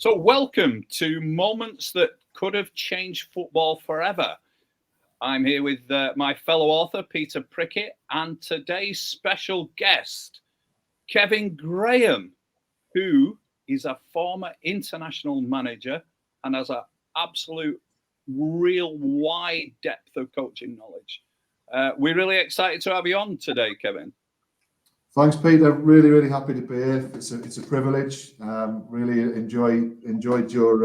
So welcome to Moments That Could Have Changed Football Forever. I'm here with my fellow author, Peter Prickett, and today's special guest, Kevin Graham, who is a former international manager and has an absolute, real wide depth of coaching knowledge. We're really excited to have you on today, Kevin. Thanks, Peter. Really happy to be here. It's a privilege. Really enjoyed your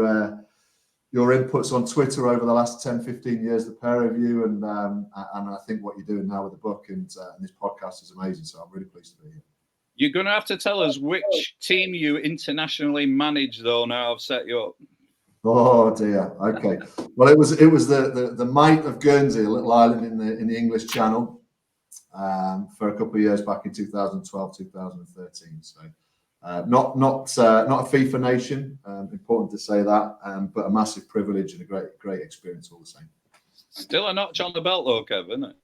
inputs on Twitter over the last 10, 15 years, the pair of you, and I think what you're doing now with the book and this podcast is amazing. So I'm really pleased to be here. You're going to have to tell us which team you internationally manage, though. Now I've set you up. Oh dear. Okay. Well, it was the Mite of Guernsey, a little island in the English Channel, for a couple of years back in 2012, 2013. So not a FIFA nation. Important to say that, but a massive privilege and a great experience all the same. Still a notch on the belt, though, Kevin, isn't it?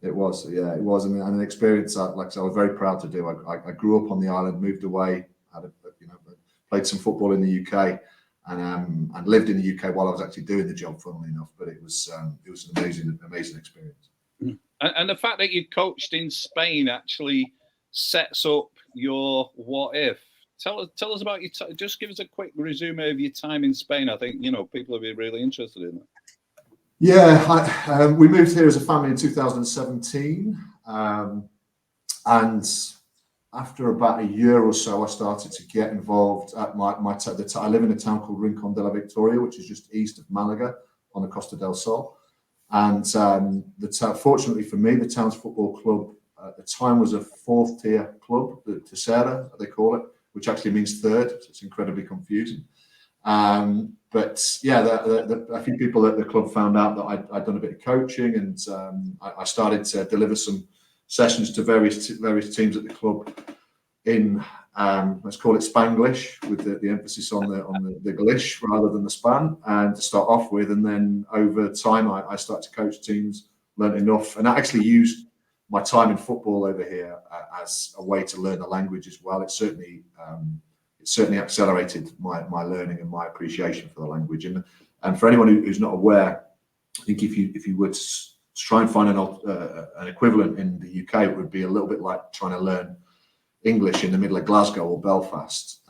It was, yeah, it was, and an experience like I said, I was very proud to do. I grew up on the island, moved away, played some football in the UK, and lived in the UK while I was actually doing the job, funnily enough. But it was an amazing experience. And the fact that you coached in Spain actually sets up your what if. Tell us about your just give us a quick resume of your time in Spain. I think people will be really interested in that. Yeah, we moved here as a family in 2017, and after about a year or so, I started to get involved at I live in a town called Rincon de la Victoria, which is just east of Malaga on the Costa del Sol. And fortunately for me, the town's football club at the time was a fourth-tier club, the Tercera, they call it, which actually means third. So it's incredibly confusing. But yeah, a few people at the club found out that I'd done a bit of coaching, and I started to deliver some sessions to various teams at the club in let's call it Spanglish, with the emphasis on the glish rather than the span, and to start off with. And then over time, I started to coach teams, learned enough, and I actually used my time in football over here as a way to learn the language as well. It certainly accelerated my learning and my appreciation for the language. And for anyone who's not aware, I think if you were to try and find an equivalent in the UK, it would be a little bit like trying to learn English in the middle of Glasgow or Belfast.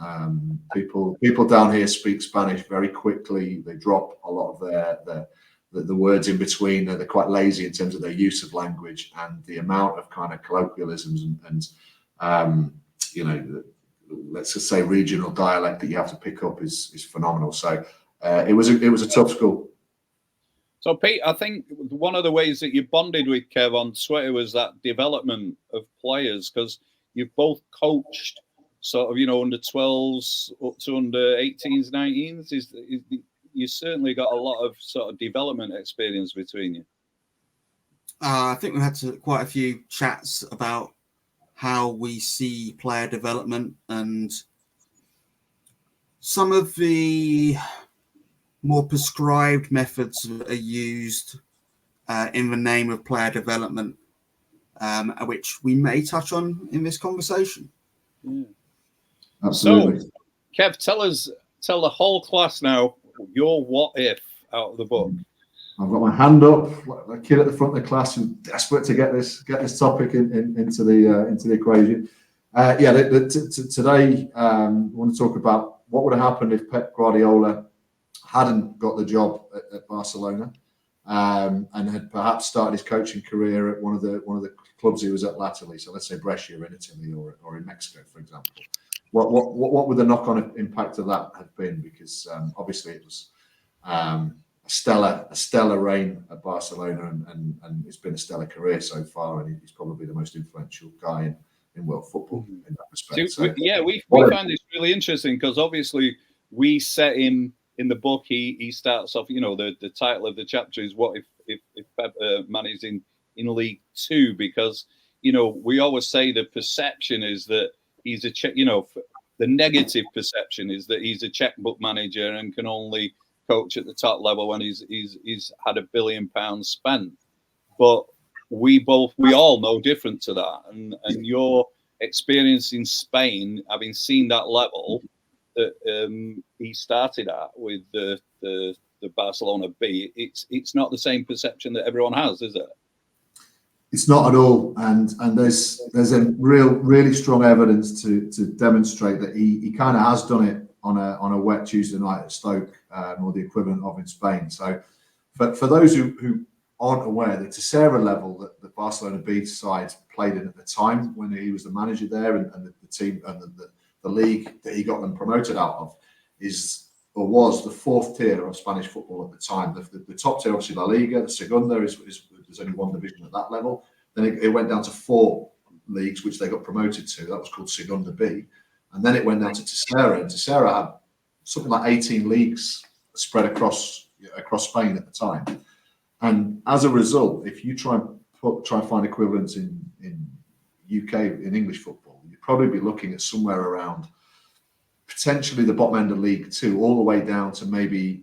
People down here speak Spanish very quickly. They drop a lot of the words in between. They're quite lazy in terms of their use of language, and the amount of kind of colloquialisms and let's just say regional dialect that you have to pick up is phenomenal. So it was a tough school. So Pete, I think one of the ways that you bonded with Kev on Twitter was that development of players, because you've both coached sort of under 12s up to under 18s, 19s. You certainly got a lot of sort of development experience between you. I think we had quite a few chats about how we see player development, and some of the more prescribed methods that are used in the name of player development, which we may touch on in this conversation. Yeah. Absolutely. So, Kev, tell the whole class now your what if out of the book. I've got my hand up, like a kid at the front of the class who's desperate to get this topic into the equation. Today I want to talk about what would have happened if Pep Guardiola hadn't got the job at Barcelona, and had perhaps started his coaching career at one of the clubs he was at latterly. So let's say Brescia in Italy or in Mexico, for example. What would the knock-on impact of that have been? Because obviously it was a stellar reign at Barcelona, and it's been a stellar career so far, and he's probably the most influential guy in world football in that respect. We find this really interesting, because obviously we set him in the book. He starts off, the title of the chapter is "What if Pep managed in League Two?" Because we always say the perception is that he's the negative perception is that he's a checkbook manager and can only coach at the top level when he's had £1 billion spent. But we all know different to that, and your experience in Spain, having seen that level, that he started at with the Barcelona B, it's not the same perception that everyone has, is it? It's not at all, and there's a really strong evidence to demonstrate that he kind of has done it on a wet Tuesday night at Stoke, or the equivalent of in Spain. So, for those who aren't aware, the Tercera level that the Barcelona B side played in at the time when he was the manager there, and the team and the league that he got them promoted out of was the fourth tier of Spanish football at the time. The top tier, obviously, La Liga. The Segunda there's only one division at that level. Then it went down to 4 leagues, which they got promoted to. That was called Segunda B. And then it went down to Tercera. And Tercera had something like 18 leagues spread across Spain at the time. And as a result, if you try and find equivalents in UK, in English football, you'd probably be looking at somewhere around potentially the bottom end of League 2, all the way down to maybe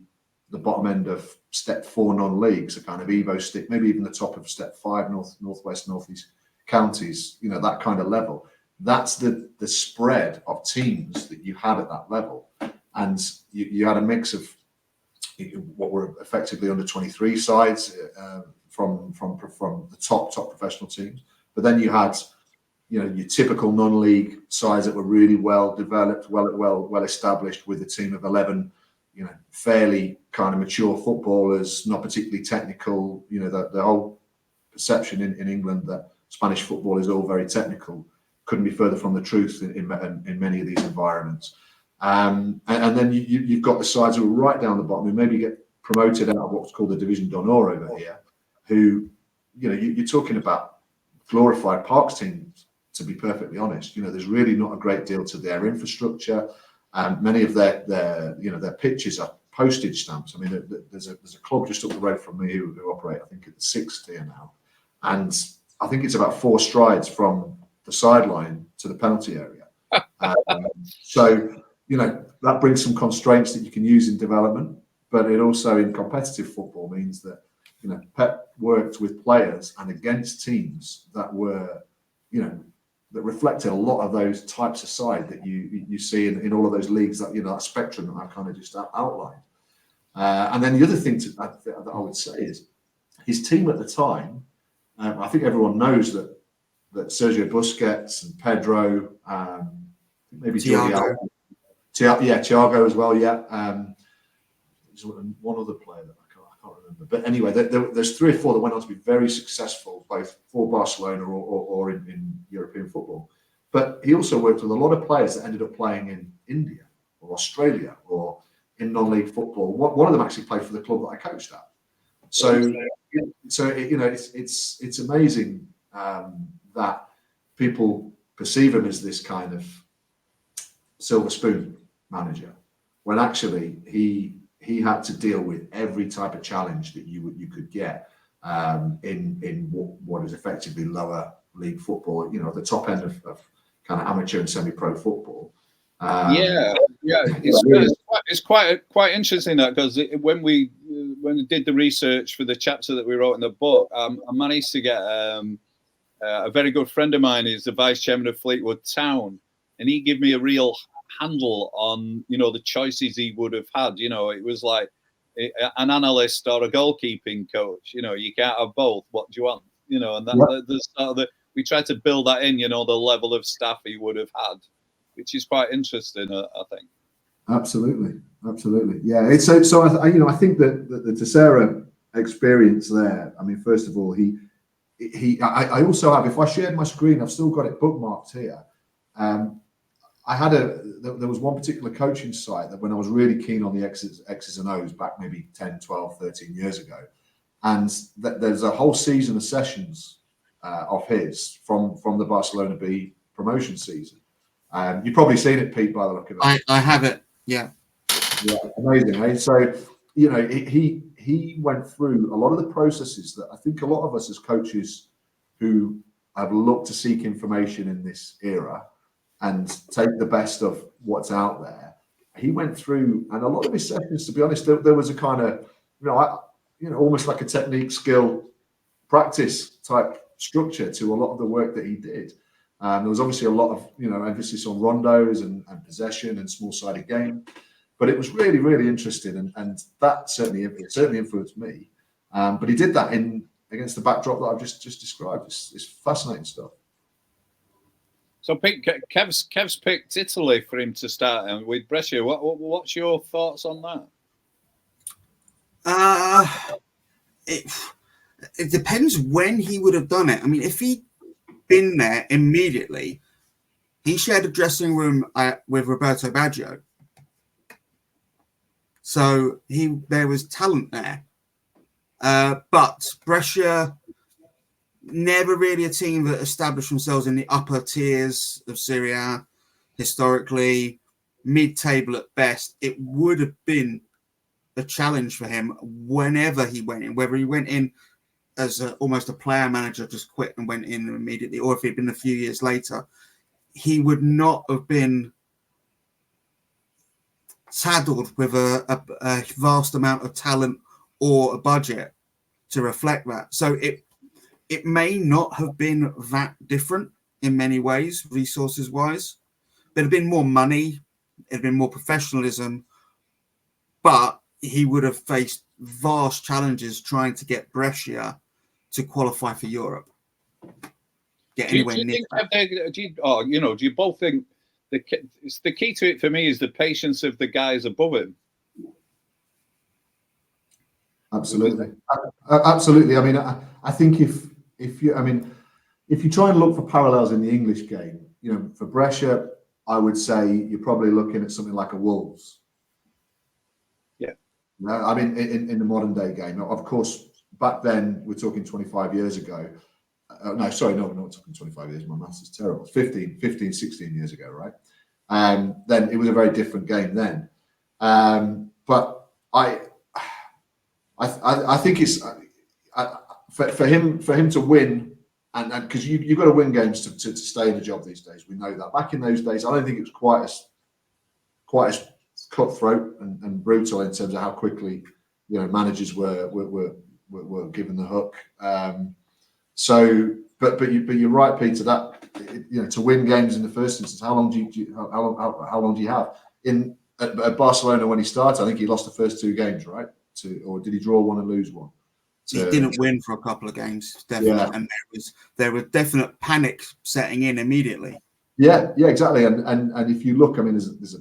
the bottom end of Step 4 non-league, so kind of Evo stick, maybe even the top of Step 5 northwest, northeast counties, that kind of level. That's the spread of teams that you had at that level, and you had a mix of what were effectively under 23 sides from the top professional teams, but then you had your typical non-league sides that were really well developed, well established, with a team of 11. Fairly kind of mature footballers, not particularly technical. The whole perception in England that Spanish football is all very technical couldn't be further from the truth in many of these environments. And then you've got the sides who are right down the bottom, who maybe get promoted out of what's called the Division d'Honor over here, who, you're talking about glorified parks teams, to be perfectly honest. There's really not a great deal to their infrastructure. Many of their pitches are postage stamps. I mean, there's a club just up the road from me who operate, I think, at the 6th tier now, and I think it's about 4 strides from the sideline to the penalty area. So that brings some constraints that you can use in development, but it also, in competitive football, means that Pep worked with players and against teams that were that reflected a lot of those types of side that you see in all of those leagues, that that spectrum that I kind of just outlined. And then the other thing that I would say is his team at the time. I think everyone knows that Sergio Busquets and Pedro, maybe Thiago. Thiago as well. Yeah, there's one other player that I can't remember. But anyway, there's 3 or 4 that went on to be very successful, both for Barcelona or in European football. But he also worked with a lot of players that ended up playing in India or Australia or in non-league football. One of them actually played for the club that I coached at. So it's amazing that people perceive him as this kind of silver spoon manager, when actually he had to deal with every type of challenge that you could get in what is effectively lower league football, the top end of kind of amateur and semi-pro football. It's quite interesting, that, because when we did the research for the chapter that we wrote in the book, I managed to get a very good friend of mine is the vice chairman of Fleetwood Town, and he gave me a real handle on the choices he would have had. It was like an analyst or a goalkeeping coach. You can't have both. What do you want? And that we tried to build that in. The level of staff he would have had, which is quite interesting, I think. Absolutely. Yeah, it's so. I think that the Tercera experience there. I mean, first of all, I also have. If I shared my screen, I've still got it bookmarked here. There was one particular coaching site that, when I was really keen on the X's and O's back maybe 10, 12, 13 years ago, and there's a whole season of sessions of his from the Barcelona B promotion season. You've probably seen it, Pete, by the look of it. I have it. Yeah, amazing. Eh? So he went through a lot of the processes that I think a lot of us as coaches who have looked to seek information in this era and take the best of what's out there. He went through, and a lot of his sessions, to be honest, there was a kind of, almost like a technique, skill, practice type structure to a lot of the work that he did. There was obviously a lot of emphasis on rondos and possession and small-sided game, but it was really, really interesting, and that certainly influenced me. But he did that against the backdrop that I've just described. It's fascinating stuff. So Kev's picked Italy for him to start with Brescia. What's your thoughts on that? It depends when he would have done it. I mean, if he'd been there immediately, he shared a dressing room with Roberto Baggio. So there was talent there. But Brescia, never really a team that established themselves in the upper tiers of Serie A historically, mid-table at best. It would have been a challenge for him whenever he went in, whether he went in as almost a player manager, just quit and went in immediately, or if he'd been a few years later, he would not have been saddled with a vast amount of talent or a budget to reflect that. So it may not have been that different in many ways, resources-wise. There'd have been more money, it'd been more professionalism, but he would have faced vast challenges trying to get Brescia to qualify for Europe. Do you both think the key to it for me is the patience of the guys above him? Absolutely. Absolutely. I mean, I think if you try and look for parallels in the English game, for Brescia, I would say you're probably looking at something like a Wolves. Yeah. I mean, in the modern day game, of course, back then we're talking 25 years ago. No, we're not talking 25 years. My maths is terrible. 15, 16 years ago, right? Then it was a very different game then. But I think it's for him to win, and because you've got to win games to stay in the job these days. We know that. Back in those days, I don't think it was quite as cutthroat and brutal in terms of how quickly managers were given the hook. But you're right, Peter. That to win games in the first instance, how long do you have? At Barcelona when he started, I think he lost the first 2 games, right? Or did he draw one and lose one? He didn't win for a couple of games, definitely, yeah. And there was definite panic setting in immediately. Yeah, exactly. And if you look, I mean, there's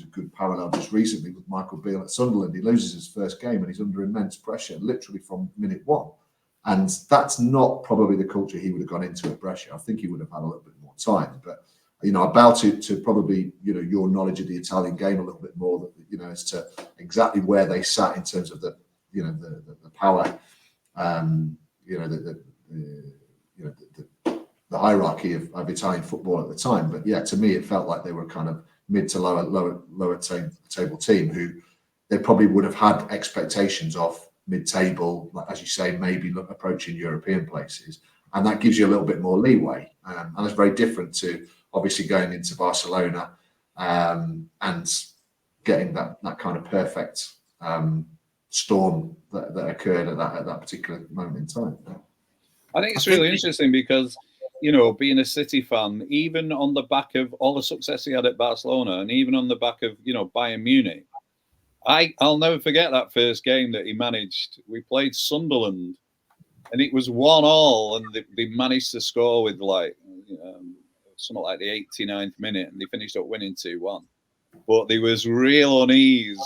a good parallel just recently with Michael Beale at Sunderland. He loses his first game and he's under immense pressure, literally from minute 1. And that's not probably the culture he would have gone into at Brescia. I think he would have had a little bit more time. But about it to probably your knowledge of the Italian game a little bit more, as to exactly where they sat in terms of the power, the hierarchy of Italian football at the time. But yeah, to me, it felt like they were kind of mid to lower table team who they probably would have had expectations of mid-table, as you say, maybe approaching European places, and that gives you a little bit more leeway. And it's very different to obviously going into Barcelona and getting that kind of perfect storm that occurred at that particular moment in time. I think it's really interesting because, being a City fan, even on the back of all the success he had at Barcelona and even on the back of, Bayern Munich, I'll never forget that first game that he managed. We played Sunderland and it was 1-1 and they managed to score with something like the 89th minute and they finished up winning 2-1. But there was real unease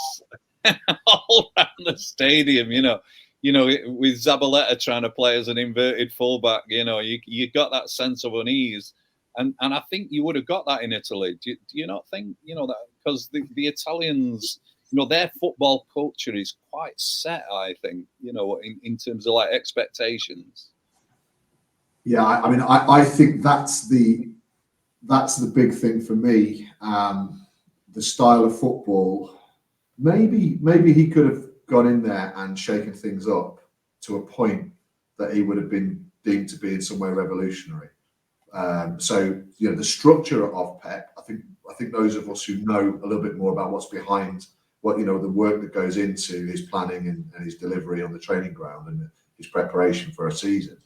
all around the stadium, with Zabaleta trying to play as an inverted fullback, you got that sense of unease. And I think you would have got that in Italy. Do you not think, that because the Italians, their football culture is quite set, I think, in terms of expectations. Yeah, I mean, I think that's the big thing for me. The style of football. Maybe he could have gone in there and shaken things up to a point that he would have been deemed to be in some way revolutionary. So the structure of Pep, I think those of us who know a little bit more about what's behind what the work that goes into his planning and his delivery on the training ground and his preparation for a season,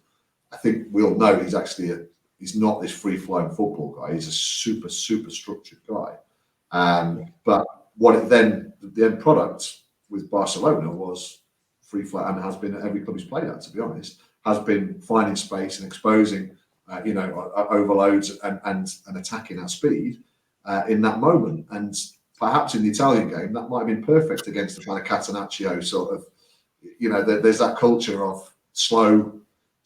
I think we all know he's actually he's not this free-flowing football guy. He's a super structured guy. But the end product with Barcelona was free flow, and has been at every club he's played at, to be honest, has been finding space and exposing, overloads and attacking at speed in that moment. And perhaps in the Italian game, that might have been perfect against the kind of Catenaccio sort of, there's that culture of slow,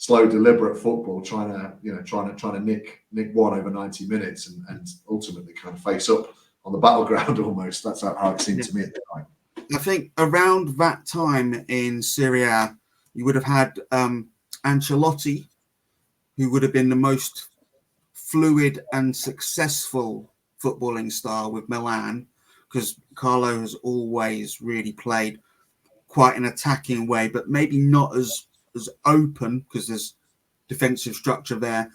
deliberate football, trying to nick one over 90 minutes and ultimately kind of face up on the battleground almost. That's how it seemed to me at the time. I think around that time in Serie A, you would have had Ancelotti, who would have been the most fluid and successful footballing star with Milan, because Carlo has always really played quite an attacking way, but maybe not as open because there's defensive structure there.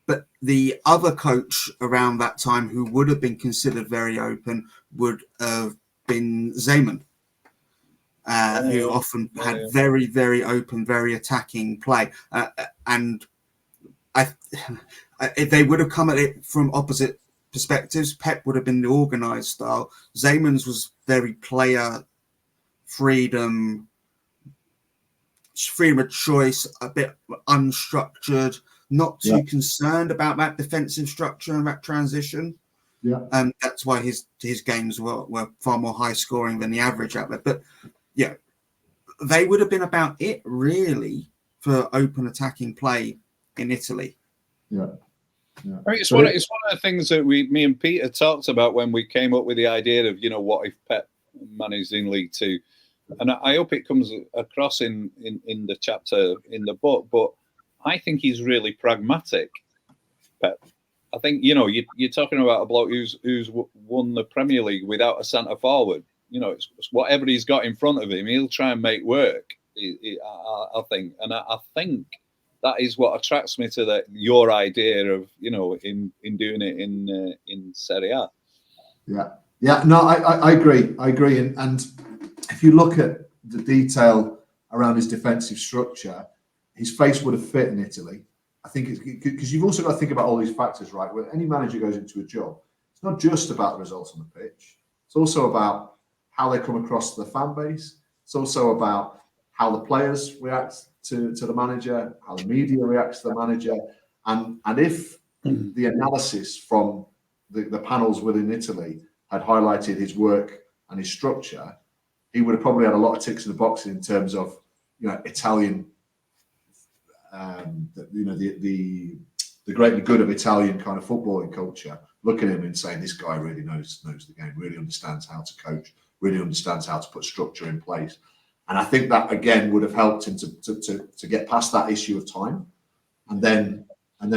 But the other coach around that time who would have been considered very open would have been Zeman, who often had very, very open, very attacking play. And if they would have come at it from opposite perspectives, Pep would have been the organised style. Zeman's was very player freedom of choice, a bit unstructured, not too concerned about that defensive structure and that transition. Yeah. And that's why his games were far more high scoring than the average outlet. But yeah, they would have been about it really for open attacking play in Italy. Yeah. I mean, it's one of the things that me and Peter talked about when we came up with the idea of, what if Pep managed in League Two? And I hope it comes across in the chapter in the book, but I think he's really pragmatic, Pep. I think, you're talking about a bloke who's won the Premier League without a centre forward. It's whatever he's got in front of him, he'll try and make work, I think. And I think that is what attracts me to your idea of, in doing it in Serie A. Yeah. No, I agree. And if you look at the detail around his defensive structure, his face would have fit in Italy. I think because you've also got to think about all these factors, right? When any manager goes into a job, it's not just about the results on the pitch. It's also about how they come across to the fan base. It's also about how the players react to the manager, how the media reacts to the manager. And if the analysis from the panels within Italy had highlighted his work and his structure, he would have probably had a lot of ticks in the boxes in terms of, Italian, the great good of Italian kind of footballing culture. Look at him and saying, this guy really knows the game, really understands how to coach, really understands how to put structure in place. And I think that again would have helped him to get past that issue of time. And then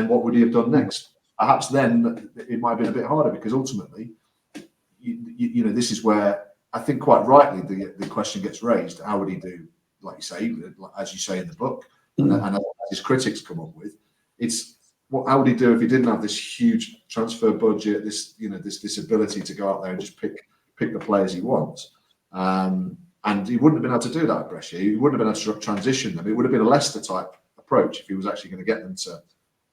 what would he have done next? Perhaps then it might have been a bit harder, because ultimately, this is where I think quite rightly the question gets raised: how would he do? Like you say, as you say in the book, and as his critics come up with, it's how would he do if he didn't have this huge transfer budget, this ability to go out there and just pick the players he wants, and he wouldn't have been able to do that at Brescia. He wouldn't have been able to transition them. It would have been a Leicester type approach if he was actually going to get them to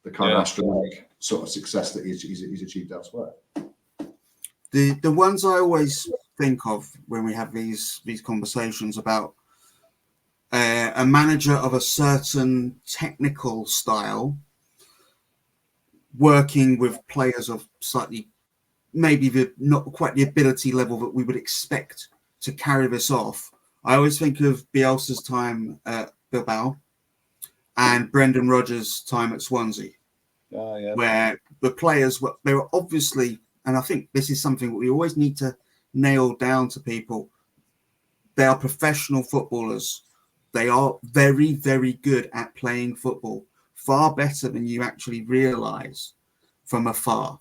the kind of astronomical sort of success that he's achieved elsewhere. The ones I always think of when we have these conversations about a manager of a certain technical style working with players of slightly, maybe not quite the ability level that we would expect to carry this off. I always think of Bielsa's time at Bilbao and Brendan Rodgers' time at Swansea, where the players they were obviously, and I think this is something that we always need to nail down to people. They are professional footballers. They are very, very good at playing football, far better than you actually realise from afar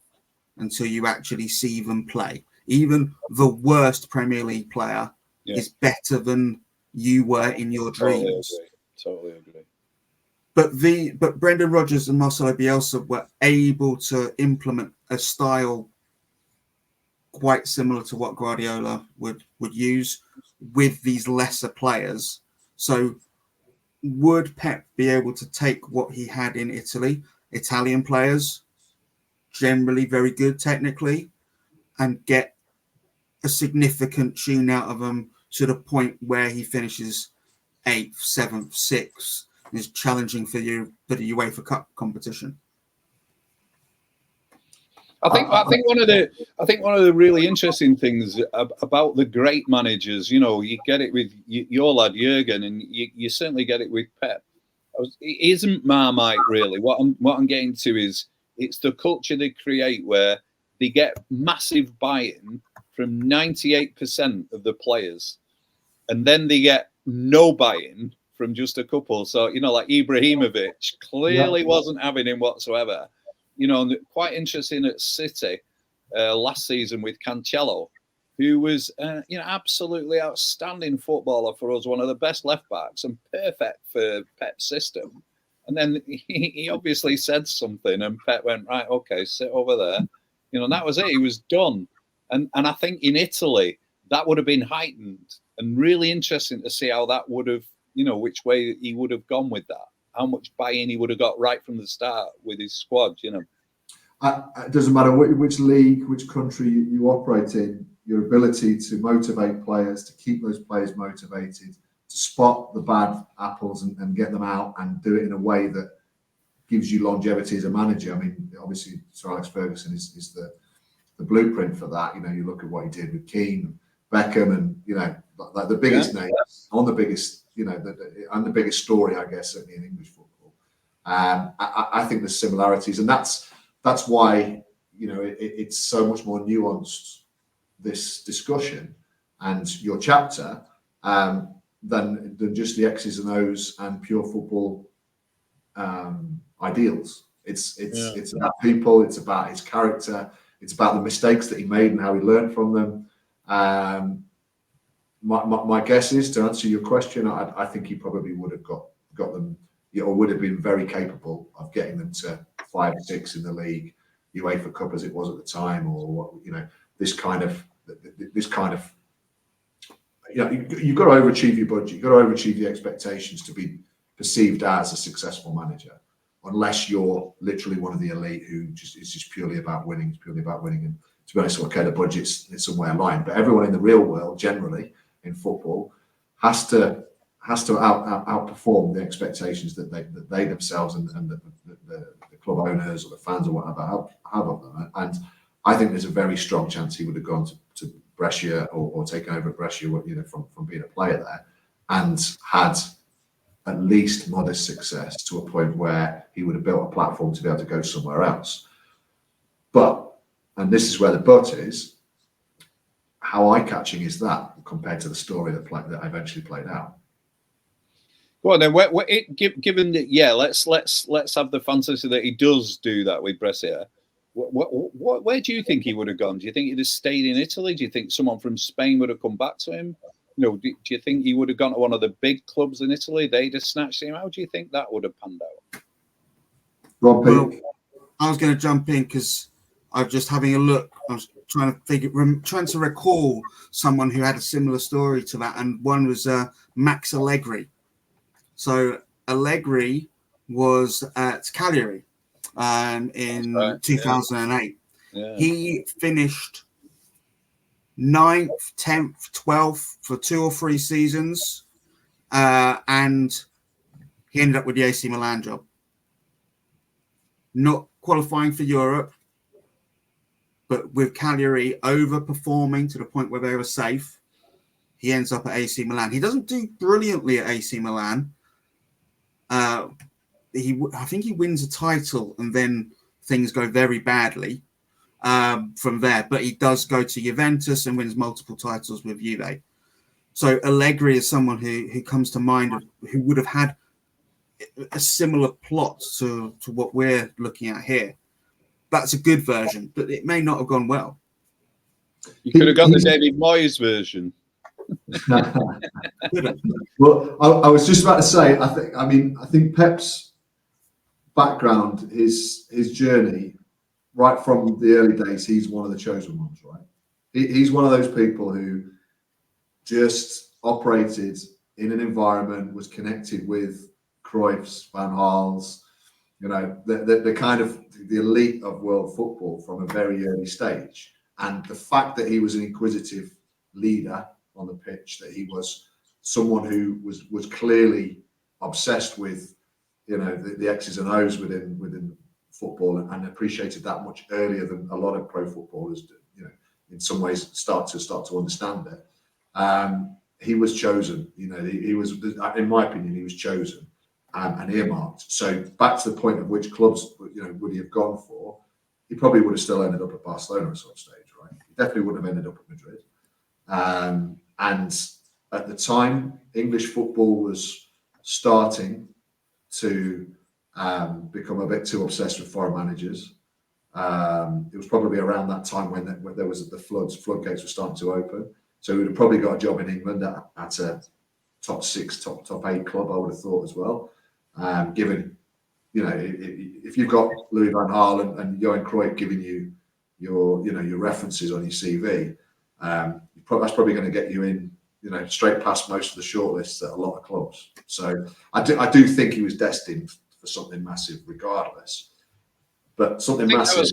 until you actually see them play. Even the worst Premier League player is better than you were in your dreams. Totally agree. But Brendan Rodgers and Marcelo Bielsa were able to implement a style quite similar to what Guardiola would use with these lesser players. So would Pep be able to take what he had in Italy Italian players, generally very good technically, and get a significant tune out of them to the point where he finishes 8th, 7th, 6th, and is challenging for the UEFA Cup competition. I think one of the really interesting things about the great managers, you know, you get it with your lad Jurgen, and you certainly get it with Pep. It isn't Marmite really. What I'm getting to is it's the culture they create where they get massive buy-in from 98% of the players, and then they get no buy-in from just a couple. So, you know, like Ibrahimovic clearly wasn't having him whatsoever. You know, quite interesting at City last season with Cancelo, who was, you know, absolutely outstanding footballer for us, one of the best left backs and perfect for Pep's system. And then he obviously said something, and Pep went, right, okay, sit over there. You know, and that was it. He was done. And I think in Italy that would have been heightened and really interesting to see how that would have, you know, which way he would have gone with that. How much buy-in he would have got right from the start with his squad, you know. It doesn't matter which league, which country you operate in, your ability to motivate players, to keep those players motivated, to spot the bad apples and get them out and do it in a way that gives you longevity as a manager. I mean, obviously, Sir Alex Ferguson is the blueprint for that. You know, you look at what he did with Keane, Beckham, and, you know, like the biggest names on the biggest, you know, and the biggest story, I guess, certainly in English football. I think there's similarities, and that's why, you know, it's so much more nuanced, this discussion and your chapter, than just the X's and O's and pure football ideals. It's about people, it's about his character, it's about the mistakes that he made and how he learned from them. My guess is, to answer your question, I think he probably would have got them, or would have been very capable of getting them to 5 or 6 in the league, UEFA Cup as it was at the time, or what, you know, this kind of, you know, you've got to overachieve your budget, you've got to overachieve the expectations to be perceived as a successful manager, unless you're literally one of the elite who is just purely about winning. It's purely about winning, and to be honest, okay, the budget's somewhere aligned, but everyone in the real world, generally in football, has to outperform the expectations that they themselves and the club owners or the fans or whatever have of them. And I think there's a very strong chance he would have gone to Brescia or taken over at Brescia, you know, from being a player there, and had at least modest success to a point where he would have built a platform to be able to go somewhere else. But, and this is where the but is, how eye-catching is that compared to the story that eventually played out? Well, then, given that, let's have the fantasy that he does do that with Brescia. Where do you think he would have gone? Do you think he'd have stayed in Italy? Do you think someone from Spain would have come back to him? You know, do you think he would have gone to one of the big clubs in Italy? They'd have snatched him. How do you think that would have panned out? Well, I was going to jump in because I'm just having a look. I was trying to recall someone who had a similar story to that, and one was Max Allegri. So Allegri was at Cagliari in 2008. Yeah. He finished 9th, 10th, 12th for 2 or 3 seasons, and he ended up with the AC Milan job. Not qualifying for Europe, but with Cagliari overperforming to the point where they were safe, he ends up at AC Milan. He doesn't do brilliantly at AC Milan. I think he wins a title and then things go very badly from there. But he does go to Juventus and wins multiple titles with Juve. So Allegri is someone who comes to mind, who would have had a similar plot to what we're looking at here. That's a good version, but it may not have gone well. You could have got the David Moyes version. Well, I was just about to say, I think Pep's background, his journey, right from the early days, he's one of the chosen ones, right? He's one of those people who just operated in an environment, was connected with Cruyff's, Van Gaal's, You know, the kind of the elite of world football from a very early stage. And the fact that he was an inquisitive leader on the pitch, that he was someone who was clearly obsessed with, you know, the X's and O's within football, and appreciated that much earlier than a lot of pro footballers do, you know, in some ways start to understand it. He was chosen, you know, he was, in my opinion, he was chosen and earmarked. So back to the point of which clubs, you know, would he have gone for? He probably would have still ended up at Barcelona at some stage, right? He definitely wouldn't have ended up at Madrid. And at the time, English football was starting to become a bit too obsessed with foreign managers. It was probably around that time when there was the floodgates were starting to open. So he would have probably got a job in England at a top 6, top 8 club, I would have thought as well. Given, you know, if you've got Louis van Gaal and Johan Cruyff giving you your references on your CV, that's probably going to get you in, you know, straight past most of the shortlists at a lot of clubs. So I do think he was destined for something massive, regardless. But something massive.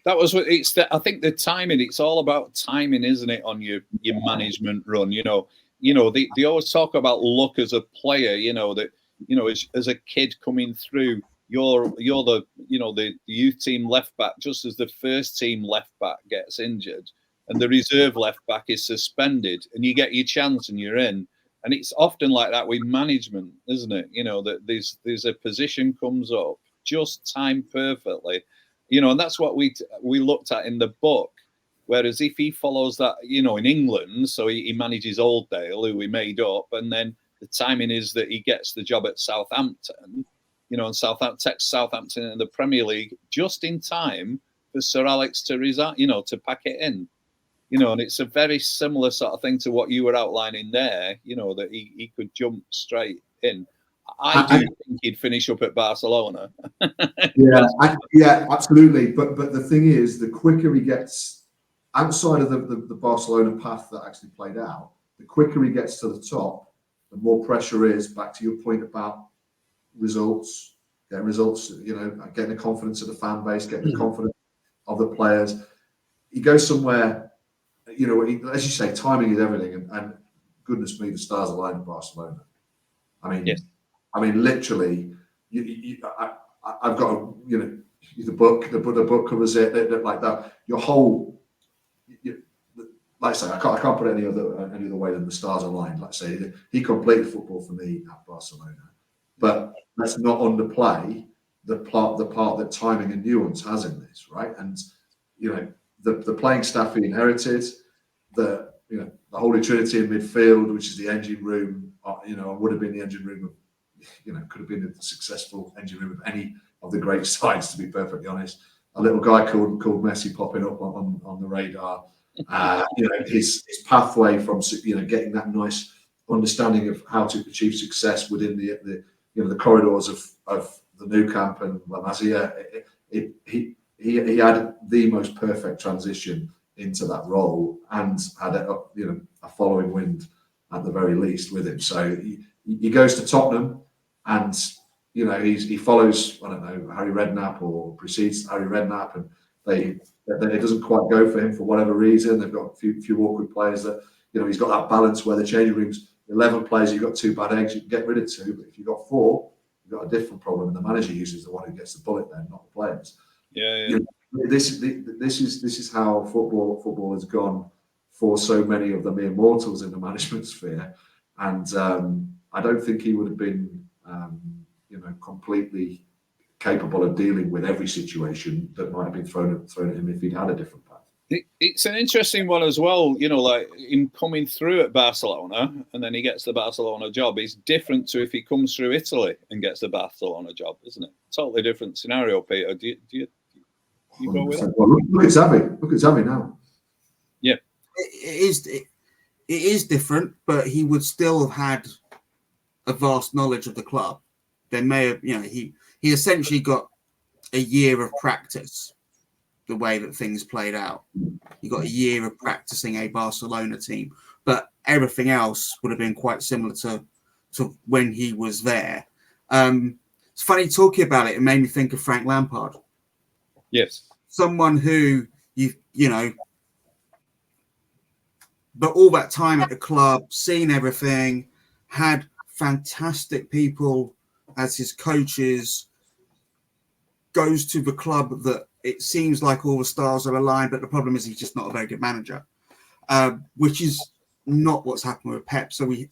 That was what it's. I think the timing. It's all about timing, isn't it? On your management run, you know. They always talk about luck as a player. You know that. You know, as a kid coming through, you're the youth team left back just as the first team left back gets injured and the reserve left back is suspended, and you get your chance and you're in. And it's often like that with management, isn't it? You know, that there's a position comes up just timed perfectly, you know, and that's what we looked at in the book. Whereas if he follows that, you know, in England, so he manages Oldale, who we made up, and then the timing is that he gets the job at Southampton, you know, and Southampton in the Premier League just in time for Sir Alex to resign, you know, to pack it in. You know, and it's a very similar sort of thing to what you were outlining there, you know, that he could jump straight in. I do think he'd finish up at Barcelona. Yeah, absolutely. But the thing is, the quicker he gets outside of the Barcelona path that actually played out, the quicker he gets to the top, the more pressure is, back to your point about results, getting results, you know, getting the confidence of the fan base, getting the confidence of the players. He goes somewhere, you know, as you say, timing is everything, and goodness me, the stars aligned at Barcelona. I mean, yes. I mean, literally, I've got a, you know, the book covers it like that. Your whole, like I say, I can't put it any other way than the stars aligned. Like I say, he completed football for me at Barcelona, but let's not underplay the part that timing and nuance has in this, right? And you know, the playing staff he inherited, the Holy Trinity in midfield, which is the engine room, you know, would have been the engine room of, you know, could have been a successful engine room of any of the great sides, to be perfectly honest. A little guy called Messi popping up on the radar. You know, his pathway from, you know, getting that nice understanding of how to achieve success within the corridors of the Nou Camp and La Masia. He had the most perfect transition into that role and had a following wind at the very least with him. So he goes to Tottenham, and you know he follows, I don't know, Harry Redknapp or precedes Harry Redknapp, and it doesn't quite go for him for whatever reason. They've got a few awkward players that, you know, he's got that balance where the changing room's 11 players, you've got 2 bad eggs, you can get rid of 2, but if you've got 4, you've got a different problem, and the manager uses the one who gets the bullet then, not the players. Yeah. You know, this is how football has gone for so many of the mere mortals in the management sphere, and I don't think he would have been you know, completely capable of dealing with every situation that might have been thrown at him if he'd had a different path. It's an interesting one as well, you know, like him coming through at Barcelona and then he gets the Barcelona job is different to if he comes through Italy and gets the Barcelona job, isn't it? Totally different scenario, Peter. Do you go with that? Well, look at Xavi. Look at Xavi now. Yeah, it is different, but he would still have had a vast knowledge of the club. There may have, you know, he essentially got a year of practice. The way that things played out, he got a year of practicing a Barcelona team, but everything else would have been quite similar to when he was there. It's funny talking about it. It made me think of Frank Lampard. Yes. Someone who but all that time at the club, seen everything, had fantastic people as his coaches, goes to the club that it seems like all the stars are aligned, but the problem is he's just not a very good manager, which is not what's happened with Pep. So we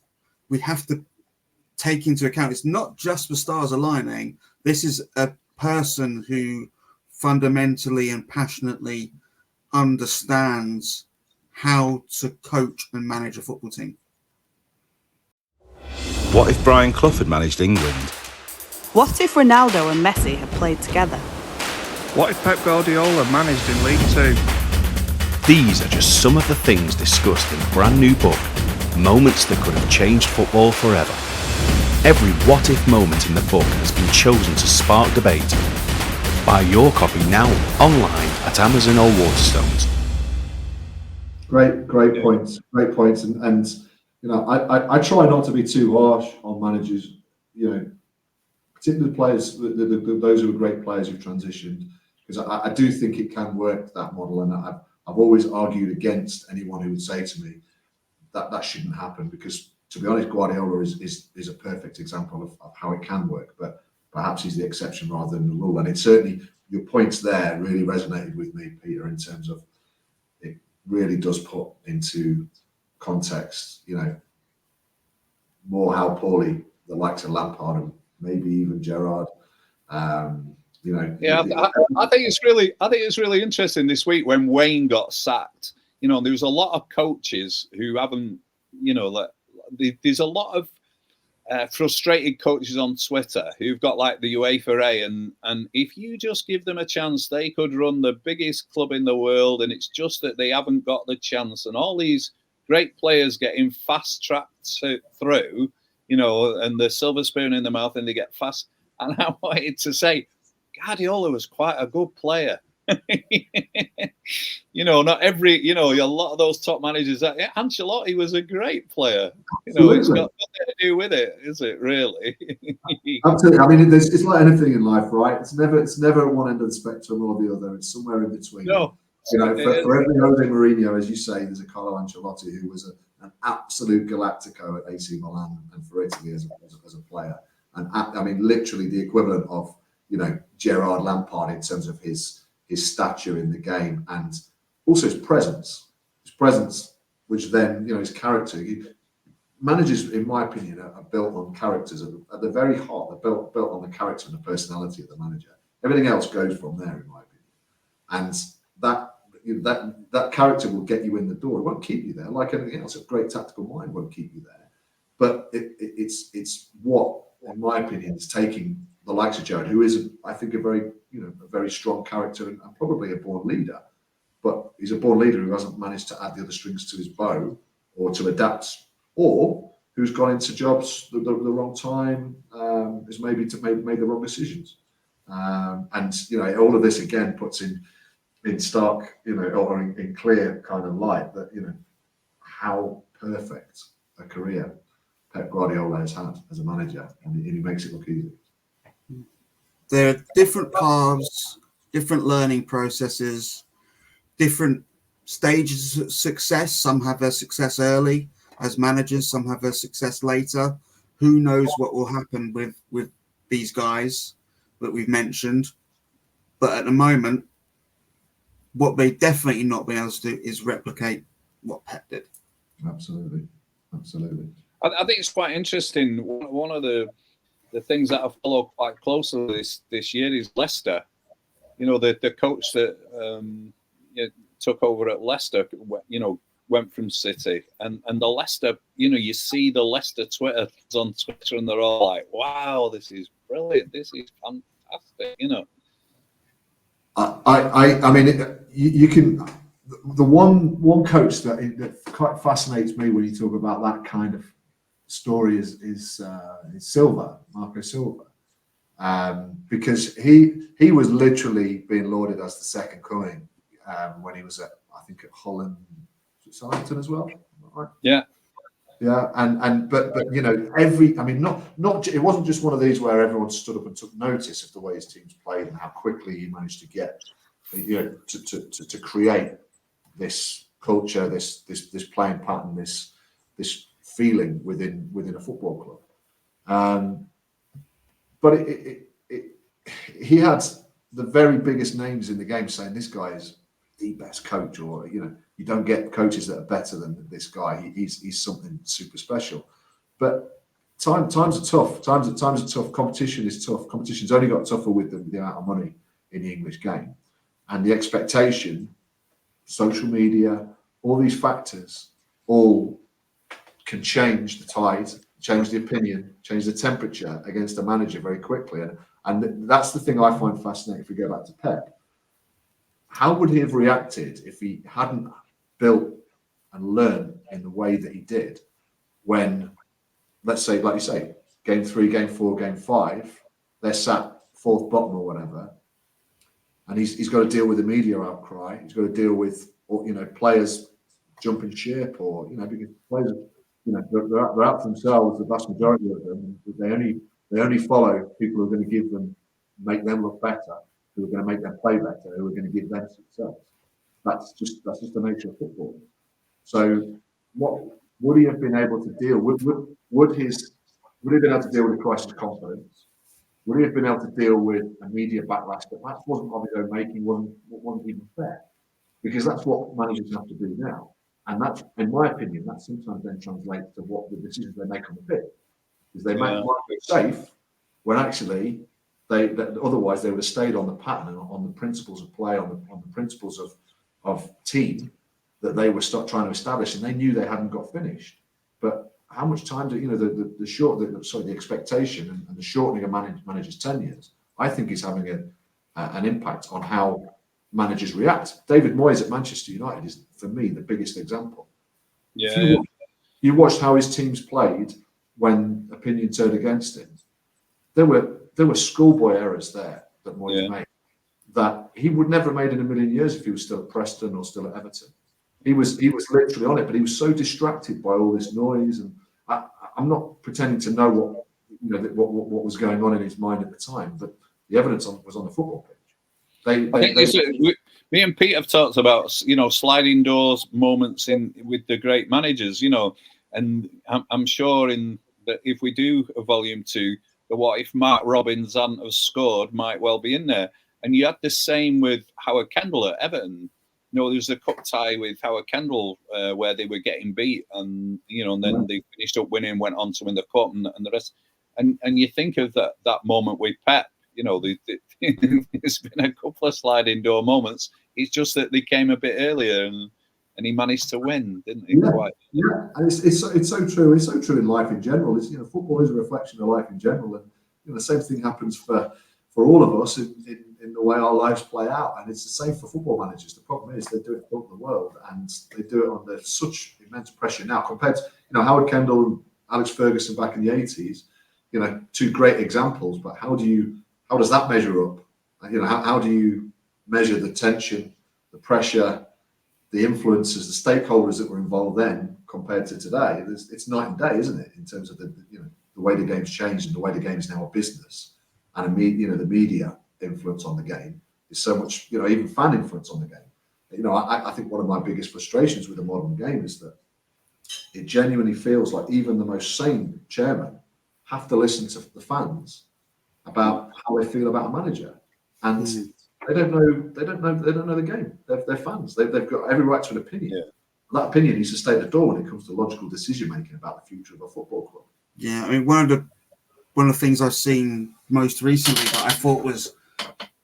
have to take into account it's not just the stars aligning. This is a person who fundamentally and passionately understands how to coach and manage a football team. What if Brian Clough had managed England? What if Ronaldo and Messi had played together? What if Pep Guardiola managed in League Two? These are just some of the things discussed in a brand new book, Moments That Could Have Changed Football Forever. Every what if moment in the book has been chosen to spark debate. Buy your copy now online at Amazon or Waterstones. Great points. And you know, I try not to be too harsh on managers. You know, particularly players, those who are great players who've transitioned, because I do think it can work, that model, and I've always argued against anyone who would say to me that shouldn't happen, because to be honest, Guardiola is a perfect example of how it can work, but perhaps he's the exception rather than the rule. And it certainly, your points there really resonated with me, Peter, in terms of it really does put into context, you know, more how poorly the likes of Lampard and maybe even Gerrard, you know. Yeah, I think it's really interesting this week when Wayne got sacked. You know, there was a lot of coaches who haven't, you know, there's a lot of frustrated coaches on Twitter who've got like the UEFA A, and if you just give them a chance, they could run the biggest club in the world, and it's just that they haven't got the chance. And all these great players getting fast-tracked through, you know, and the silver spoon in the mouth, and they get fast. And I wanted to say, Guardiola was quite a good player. You know, not every, you know, a lot of those top managers. Ancelotti was a great player. You know, it's got nothing to do with it, is it? Really? Absolutely. I mean, it's like anything in life, right? It's never at one end of the spectrum or the other. It's somewhere in between. No. You know, for every Jose Mourinho, as you say, there's a Carlo Ancelotti who was an absolute Galactico at AC Milan and for Italy as a player. And I mean, literally the equivalent of, you know, Gerrard Lampard in terms of his stature in the game and also his presence, which then, you know, his character. Managers, in my opinion, are built on characters at the very heart. They're built on the character and the personality of the manager. Everything else goes from there, in my opinion. And that character will get you in the door. It won't keep you there. Like anything else, a great tactical mind won't keep you there. But it's what, in my opinion, is taking the likes of Gerrard, who is, I think, a very strong character and probably a born leader. But he's a born leader who hasn't managed to add the other strings to his bow or to adapt, or who's gone into jobs the wrong time, has maybe made the wrong decisions. And, you know, all of this again puts in stark, you know, or in clear kind of light that, you know, how perfect a career Pep Guardiola has had as a manager, and he makes it look easy. There are different paths, different learning processes, different stages of success. Some have their success early as managers, some have their success later. Who knows what will happen with these guys that we've mentioned? But at the moment, what they definitely not been able to do is replicate what Pep did. Absolutely. I think it's quite interesting. One of the things that I follow quite closely this year is Leicester. You know, the coach that took over at Leicester, you know, went from City, and the Leicester, you know, you see the Leicester Twitter on Twitter, and they're all like, "Wow, this is brilliant! This is fantastic!" You know. I mean, you can. The one coach that quite fascinates me when you talk about that kind of story is Silva, Marco Silva, because he was literally being lauded as the second coming when he was at, I think, at Holland, Southampton as well, right? Yeah. Yeah, but it wasn't just one of these where everyone stood up and took notice of the way his teams played and how quickly he managed to get, to create this culture, this playing pattern, this feeling within a football club. But he had the very biggest names in the game saying this guy is the best coach, or you don't get coaches that are better than this guy. He's something super special. But times are tough. Times are tough. Competition is tough. Competition's only got tougher with the amount of money in the English game, and the expectation, social media, all these factors, all can change the tide, change the opinion, change the temperature against a manager very quickly. And that's the thing I find fascinating. If we go back to Pep, how would he have reacted if he hadn't built and learned in the way that he did when, let's say, like you say, game 3, game 4, game 5, they're sat fourth bottom or whatever, and he's got to deal with the media outcry. He's got to deal with players jumping ship, or because players, they're out for themselves. The vast majority of them, they only follow people who are going to make them look better, who are going to make them play better, who are going to give them success. That's just the nature of football. So, what would he have been able to deal with? Would he have been able to deal with a crisis of confidence? Would he have been able to deal with a media backlash that perhaps wasn't of his own making, wasn't even fair? Because that's what managers have to do now. And that's, in my opinion, that sometimes then translates to what the decisions they make on the pitch. Because they might be safe when actually otherwise they would have stayed on the pattern, on the principles of play, on the principles of team that they were trying to establish, and they knew they hadn't got finished. But how much time do the expectation and the shortening of managers' tenures, I think, is having an impact on how managers react. David Moyes at Manchester United is, for me, the biggest example. You watched how his teams played when opinion turned against him. There were schoolboy errors there that Moyes made that he would never have made in a million years if he was still at Preston or still at Everton. He was literally on it, but he was so distracted by all this noise. And I'm not pretending to know what was going on in his mind at the time, but the evidence was on the football pitch. Me and Pete have talked about sliding doors moments with the great managers, and I'm sure that if we do a volume 2, the what if Mark Robins hadn't have scored might well be in there. And you had the same with Howard Kendall at Everton. There was a cup tie with Howard Kendall where they were getting beat, and then they finished up winning, went on to win the cup and the rest. And you think of that moment with Pep. There's been a couple of sliding door moments. It's just that they came a bit earlier, and he managed to win, didn't he? Yeah. And it's so true. It's so true in life in general. Football is a reflection of life in general, and the same thing happens for all of us in the way our lives play out. And it's the same for football managers. The problem is they do it all over the world, and they do it under such immense pressure now compared to Howard Kendall and Alex Ferguson back in the 80s. Two great examples. But how does that measure up? How do you measure the tension, the pressure, the influences, the stakeholders that were involved then compared to today? It's night and day, isn't it? In terms of the way the game's changed and the way the game is now a business, and the media influence on the game is so much. Even fan influence on the game. I think one of my biggest frustrations with the modern game is that it genuinely feels like even the most sane chairman have to listen to the fans about how they feel about a manager, and they don't know the game. They're fans. They've got every right to an opinion. Yeah. That opinion needs to stay at the door when it comes to logical decision making about the future of a football club. Yeah, I mean, one of the things I've seen most recently that I thought was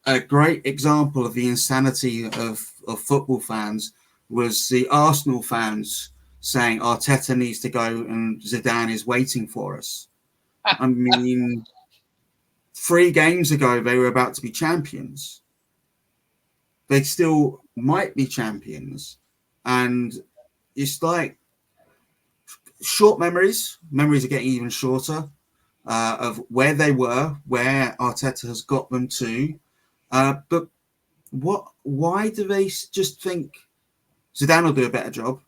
a great example of the insanity of football fans was the Arsenal fans saying Arteta needs to go and Zidane is waiting for us. I mean, 3 games ago, they were about to be champions. They still might be champions. And it's like short memories. Memories are getting even shorter of where they were, where Arteta has got them to. But why do they just think Zidane will do a better job?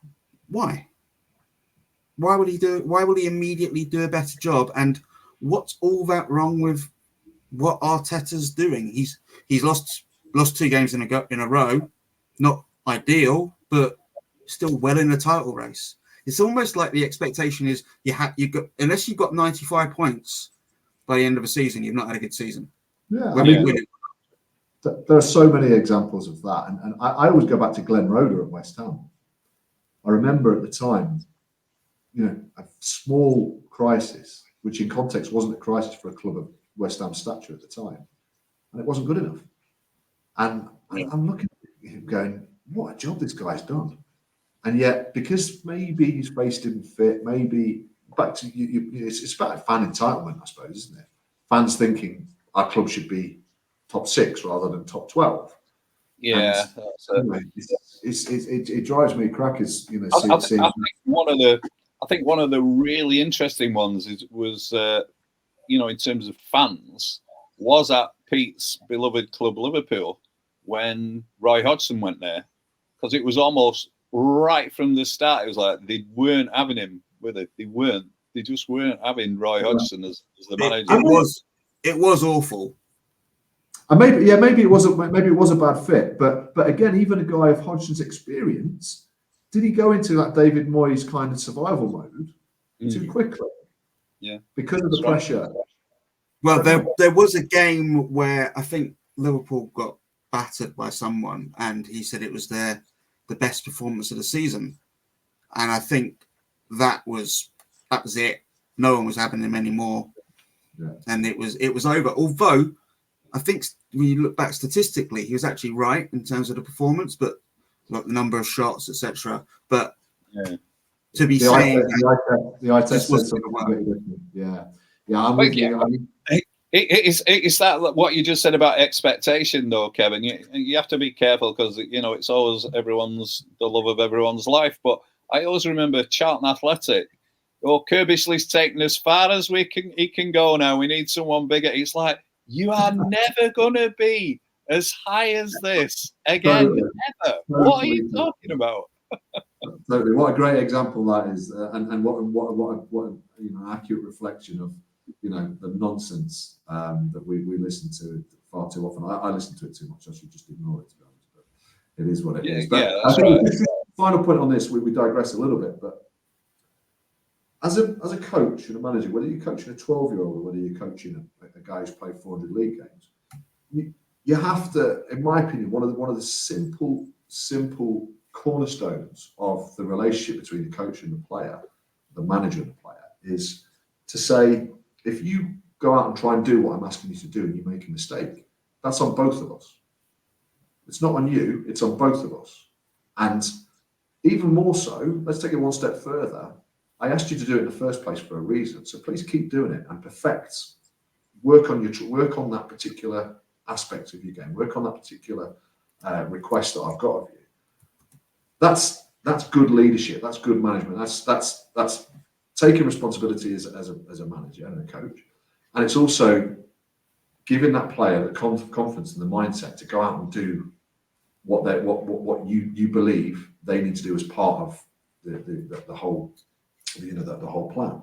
Why? Why will he immediately do a better job? And what's all that wrong with what Arteta's doing? He's lost 2 games in a row, not ideal, but still well in the title race. It's almost like the expectation is unless you've got 95 points by the end of a season, you've not had a good season. Yeah, there are so many examples of that, and I always go back to Glenn Roeder at West Ham. I remember at the time, a small crisis, which in context wasn't a crisis for a club of West Ham stature at the time, and it wasn't good enough. And I'm looking at him going, what a job this guy's done. And yet, because maybe his face didn't fit, maybe back to it's about fan entitlement, I suppose, isn't it? Fans thinking our club should be top 6 rather than top 12. Yeah, it drives me crackers. I think one of the really interesting ones was in terms of fans, was at Pete's beloved club Liverpool when Roy Hodgson went there, because it was almost right from the start. It was like they weren't having him with it. They just weren't having Roy Hodgson as the manager. It was awful. And maybe it was a bad fit, but again, even a guy of Hodgson's experience, did he go into that David Moyes kind of survival mode too quickly? Yeah, because of the pressure. Well, there was a game where I think Liverpool got battered by someone, and he said it was the best performance of the season, and I think that was it. No one was having him anymore, and it was over. Although I think when you look back statistically, he was actually right in terms of the performance, but like the number of shots, etc. But to be saying the eye test said something different. I'm with you. It's that what you just said about expectation, though, Kevin. You have to be careful because it's always the love of everyone's life. But I always remember Charlton Athletic. Kirbishley's taken as far as he can go now. We need someone bigger. It's like, you are never gonna be as high as this again, ever. What are you talking about? Totally. What a great example that is, and what accurate reflection of the nonsense that we listen to far too often. I listen to it too much. I should just ignore it, to be honest. But it is what it is. But that's right. Final point on this, we digress a little bit, but as a coach and a manager, whether you're coaching a 12-year-old or whether you're coaching a guy who's played 400 league games, you have to, in my opinion, one of the simple cornerstones of the relationship between the coach and the player, the manager and the player, is to say, if you go out and try and do what I'm asking you to do and you make a mistake, that's on both of us. It's not on you, it's on both of us. And even more so, let's take it one step further. I asked you to do it in the first place for a reason, so please keep doing it and work on that particular aspect of your game, work on that particular request that I've got of you. That's good leadership, that's good management, that's taking responsibility as a manager and a coach, and it's also giving that player the confidence and the mindset to go out and do what you believe they need to do as part of the whole the whole plan.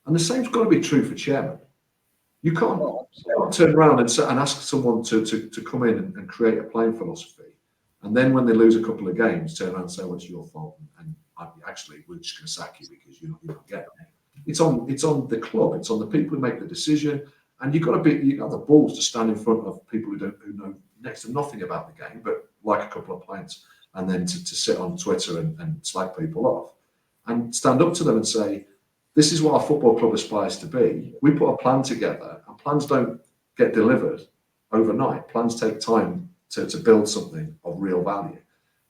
And the same's got to be true for chairman. You can't turn around and ask someone to come in and create a playing philosophy, and then when they lose a couple of games, turn around and say, "Well, it's your fault," and actually we're just going to sack you because you're not getting it. It's on the club. It's on the people who make the decision, and you have the balls to stand in front of people who know next to nothing about the game, but like a couple of pints, and then to sit on Twitter and slag people off, and stand up to them and say, "This is what our football club aspires to be. We put a plan together, and plans don't get delivered overnight. Plans take time to build something of real value."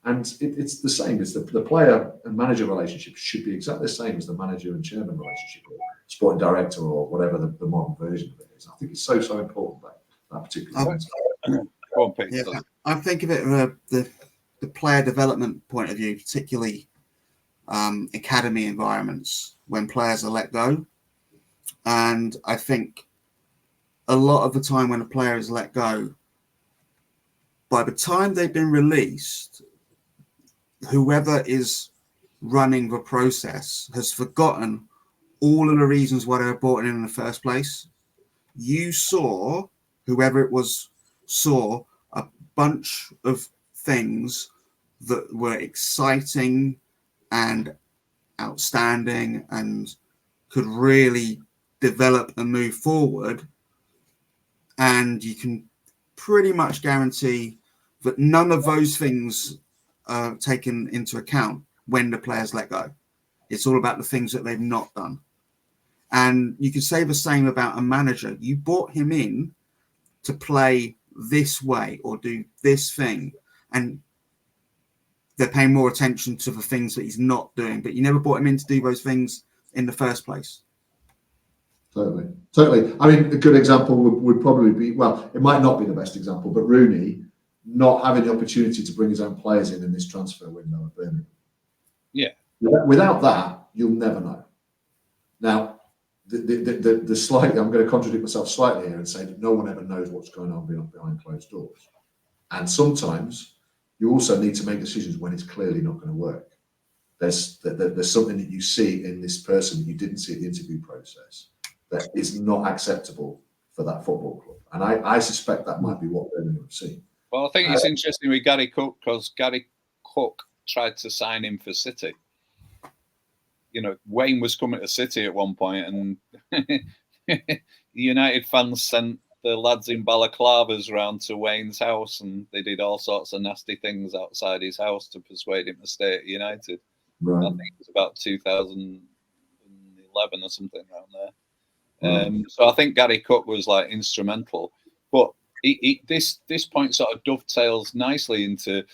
And it's the same. It's the player and manager relationship should be exactly the same as the manager and chairman relationship, or sporting director, or whatever the modern version of it is. I think it's so important that particular. I think of it from the player development point of view, particularly academy environments when players are let go. And I think a lot of the time when a player is let go, by the time they've been released, whoever is running the process has forgotten all of the reasons why they were brought in the first place. You saw, whoever it was, saw a bunch of things that were exciting and outstanding and could really develop and move forward. And you can pretty much guarantee that none of those things are taken into account when the players let go. It's all about the things that they've not done. And you can say the same about a manager. You brought him in to play this way or do this thing, and they're paying more attention to the things that he's not doing, but you never brought him in to do those things in the first place. Totally. I mean, a good example would probably be, well, it might not be the best example, but Rooney not having the opportunity to bring his own players in this transfer window at Birmingham. Yeah. Without that, you'll never know. Now, the slightly, I'm going to contradict myself slightly here and say that no one ever knows what's going on behind closed doors. And sometimes you also need to make decisions when it's clearly not going to work. There's something that you see in this person that you didn't see at the interview process that is not acceptable for that football club. And I suspect that might be what Birmingham have seen. Well, I think it's interesting with Gary Cook, because Gary Cook tried to sign him for City. You know, Wayne was coming to City at one point, and United fans sent the lads in balaclavas round to Wayne's house, and they did all sorts of nasty things outside his house to persuade him to stay at United. Right. I think it was about 2011 or something around there. So I think Gary Cook was like instrumental, but this point sort of dovetails nicely into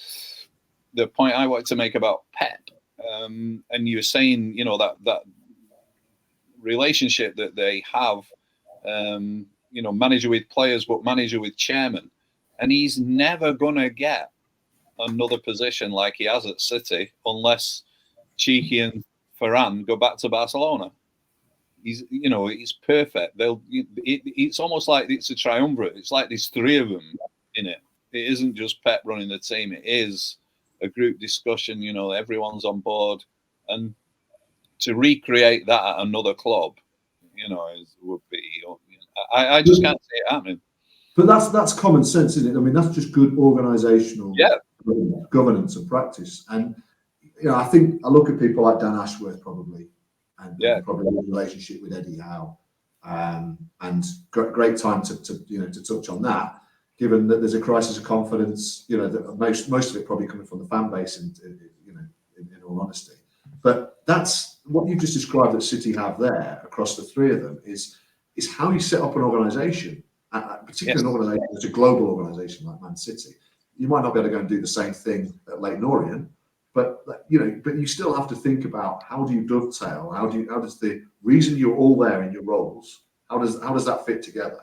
the point I wanted to make about Pep. And you were saying, you know, that relationship that they have, you know, manager with players, but manager with chairman, and he's never gonna get another position like he has at City unless Cheeky and Ferran go back to Barcelona. He's perfect. It's almost like it's a triumvirate. It's like there's three of them in it. It isn't just Pep running the team. It is a group discussion. You know, everyone's on board, and to recreate that at another club, you know, would be. I just can't see it happening. But that's common sense, isn't it? I mean, that's just good organisational governance and practice. And you know, I look at people like Dan Ashworth probably. And probably a relationship with Eddie Howe, and great time to touch on that, given that there's a crisis of confidence. You know, that most of it probably coming from the fan base, and in all honesty. But that's what you've just described that City have there across the three of them is how you set up an organisation, particularly an organisation that's a global organisation like Man City. You might not be able to go and do the same thing at Leyton Orient. But you still have to think about how do you dovetail? How does the reason you're all there in your roles? How does that fit together?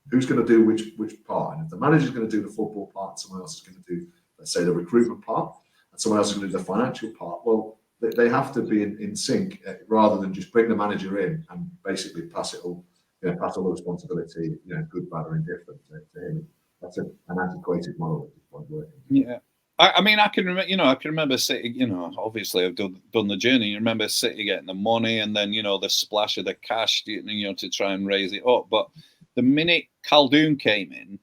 Who's going to do which part? And if the manager's going to do the football part, someone else is going to do, let's say, the recruitment part, and someone else is going to do the financial part. Well, they have to be in sync rather than just bring the manager in and basically pass all the responsibility, good, bad, or indifferent to him. That's an antiquated model at this point working. Yeah. I mean, I can remember City. Obviously, I've done the journey. You remember City getting the money, and then the splash of the cash, to try and raise it up. But the minute Khaldoon came in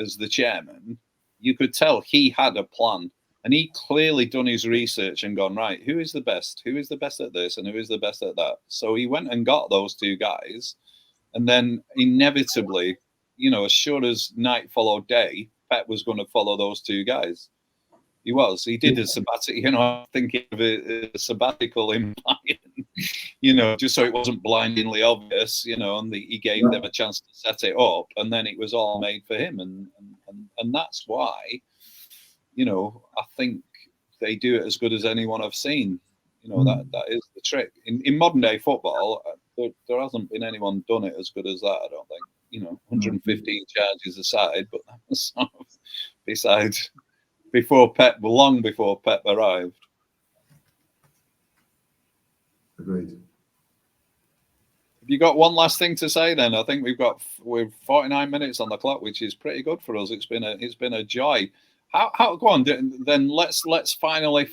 as the chairman, you could tell he had a plan, and he clearly done his research and gone, right, who is the best? Who is the best at this, and who is the best at that? So he went and got those two guys, and then inevitably, as sure as night followed day, Pep was going to follow those two guys. He did a sabbatical, I think of it as a sabbatical in Bayern, just so it wasn't blindingly obvious, and he gave them a chance to set it up, and then it was all made for him. And that's why, I think they do it as good as anyone I've seen. That is the trick. In modern day football, there hasn't been anyone done it as good as that, I don't think. 115 charges aside, but that was sort of besides. Long before Pep arrived. Agreed. Have you got one last thing to say? Then I think we're 49 minutes on the clock, which is pretty good for us. It's been a joy. How go on? Then let's finally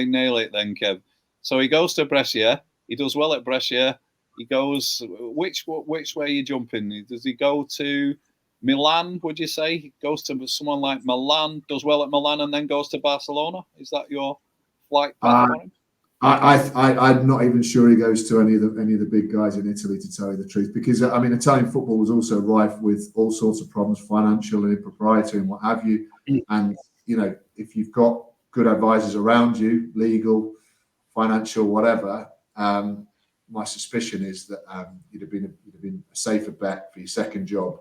nail it. Then, Kev. So he goes to Brescia. He does well at Brescia. He goes, which way are you jumping? Does he go to Milan, would you say? He goes to someone like Milan, does well at Milan, and then goes to Barcelona? Is that your flight path for him? I'm not even sure he goes to any of the big guys in Italy, to tell you the truth, because I mean, Italian football was also rife with all sorts of problems, financial and impropriety and what have you. And you know, if you've got good advisors around you, legal, financial, whatever, my suspicion is that you'd have been a safer bet for your second job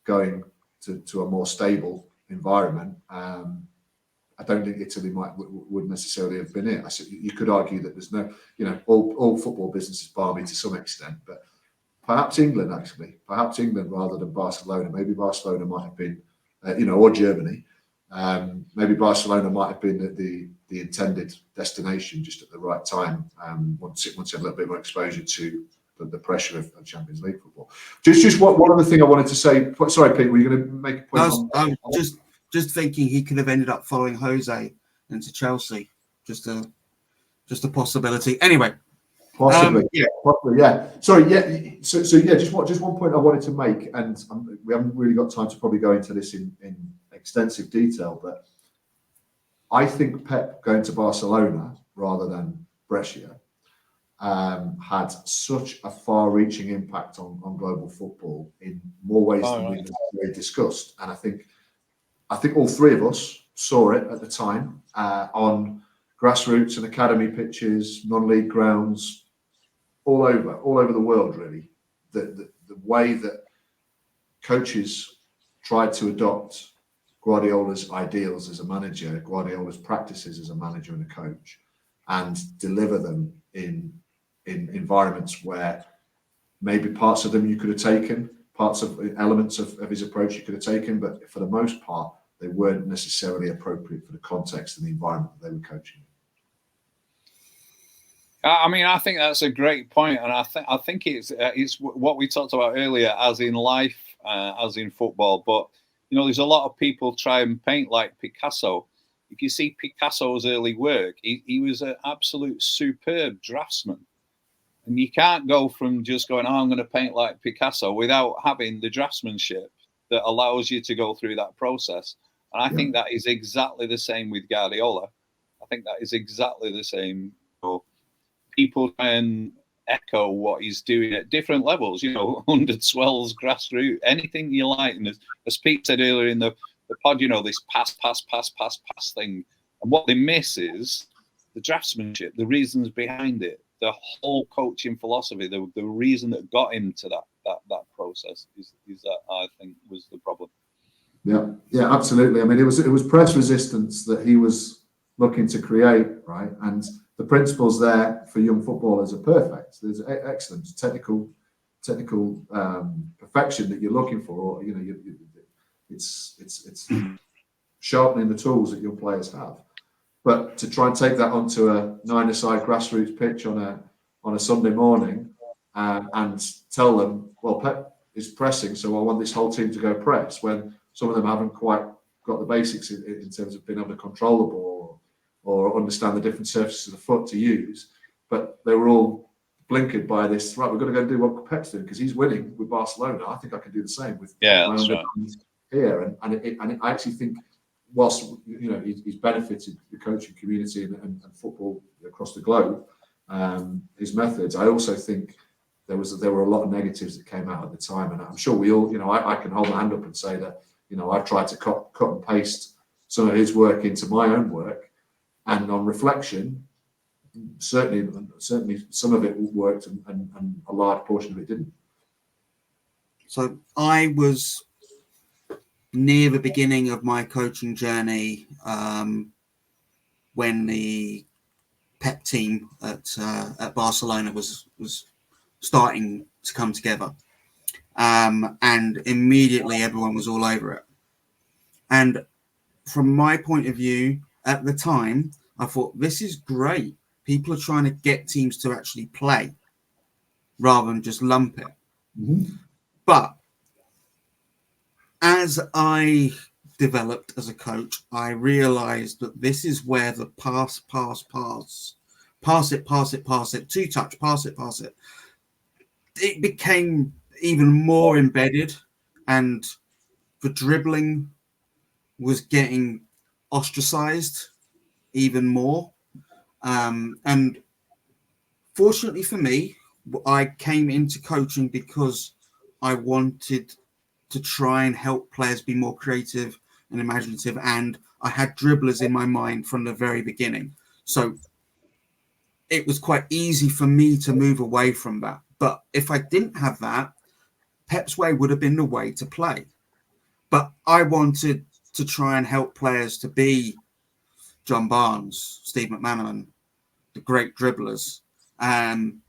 going to a more stable environment. I don't think Italy would necessarily have been it. You could argue that there's no, you know, all football business is balmy to some extent, but perhaps England rather than Barcelona. Maybe Barcelona might have been, or Germany. Maybe Barcelona might have been the intended destination just at the right time. Once you had a little bit more exposure to the pressure of Champions League football. Just one other thing I wanted to say. Sorry, Pete, were you going to make a point? I'm just thinking he could have ended up following Jose into Chelsea. Just a possibility. Anyway. Possibly, yeah. Sorry, yeah. So yeah. Just one point I wanted to make, and we haven't really got time to probably go into this in extensive detail, but I think Pep going to Barcelona rather than Brescia had such a far-reaching impact on global football in more ways than we've really discussed, and I think all three of us saw it at the time on grassroots and academy pitches, non-league grounds, all over the world. Really, the way that coaches tried to adopt Guardiola's ideals as a manager, Guardiola's practices as a manager and a coach, and deliver them in environments where maybe parts of them you could have taken, elements of his approach you could have taken, but for the most part, they weren't necessarily appropriate for the context and the environment that they were coaching. I mean, I think that's a great point, and I think it's what we talked about earlier, as in life, as in football. But you know, there's a lot of people try and paint like Picasso. If you see Picasso's early work, he was an absolute superb draftsman. And you can't go from just going, I'm going to paint like Picasso without having the draftsmanship that allows you to go through that process. And I think that is exactly the same with Guardiola. I think that is exactly the same. People try and echo what he's doing at different levels, you know, under 12s, grassroots, anything you like. And as Pete said earlier in the pod, you know, this pass thing. And what they miss is the draftsmanship, the reasons behind it, the whole coaching philosophy, the reason that got him to that process is that I think was the problem. Yeah, absolutely. I mean, it was press resistance that he was looking to create, right? And the principles there for young footballers are perfect. There's excellent technical perfection that you're looking for, or you know, it's sharpening the tools that your players have. But to try and take that onto a 9-a-side grassroots pitch on a Sunday morning and tell them, well, Pep is pressing, so I want this whole team to go press, when some of them haven't quite got the basics in terms of being able to control the ball or understand the different surfaces of the foot to use. But they were all blinkered by this, right, we're going to go and do what Pep's doing because he's winning with Barcelona. I think I can do the same with that's right. Here. And I actually think, whilst you know he's benefited the coaching community and football across the globe, his methods, I also think there were a lot of negatives that came out at the time, and I'm sure we all, you know, I can hold my hand up and say that, you know, I've tried to cut and paste some of his work into my own work, and on reflection, certainly some of it worked and a large portion of it didn't. So I was near the beginning of my coaching journey when the Pep team at Barcelona was starting to come together, and immediately everyone was all over it. And from my point of view at the time, I thought, this is great. People are trying to get teams to actually play rather than just lump it. Mm-hmm. But as I developed as a coach, I realized that this is where the pass pass it, 2-touch, pass it. It became even more embedded, and the dribbling was getting ostracized even more. And fortunately for me, I came into coaching because I wanted to try and help players be more creative and imaginative, and I had dribblers in my mind from the very beginning. So it was quite easy for me to move away from that. But if I didn't have that, Pep's way would have been the way to play. But I wanted to try and help players to be John Barnes, Steve McManaman, the great dribblers, and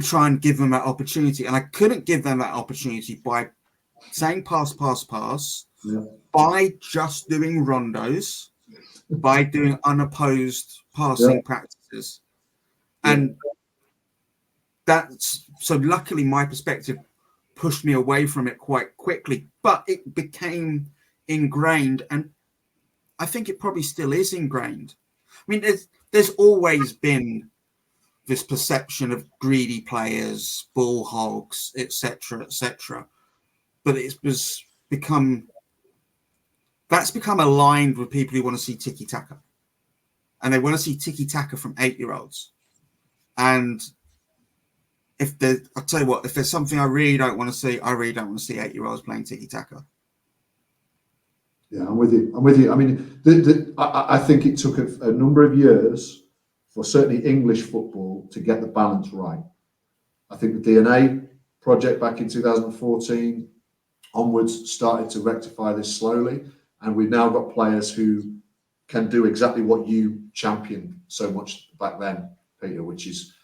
try and give them that opportunity. And I couldn't give them that opportunity by saying pass, by just doing rondos, by doing unopposed passing practices. And that's so luckily my perspective pushed me away from it quite quickly, but it became ingrained, and I think it probably still is ingrained. I mean, there's always been this perception of greedy players, ball hogs, etc., but that's become aligned with people who want to see tiki-taka, and they want to see tiki-taka from 8-year-olds. And I'll tell you what, if there's something I really don't want to see, I really don't want to see 8-year-olds playing tiki-taka. Yeah, I'm with you. I mean, I think it took a number of years for certainly English football to get the balance right. I think the DNA project back in 2014 onwards started to rectify this slowly, and we've now got players who can do exactly what you championed so much back then, Peter, which is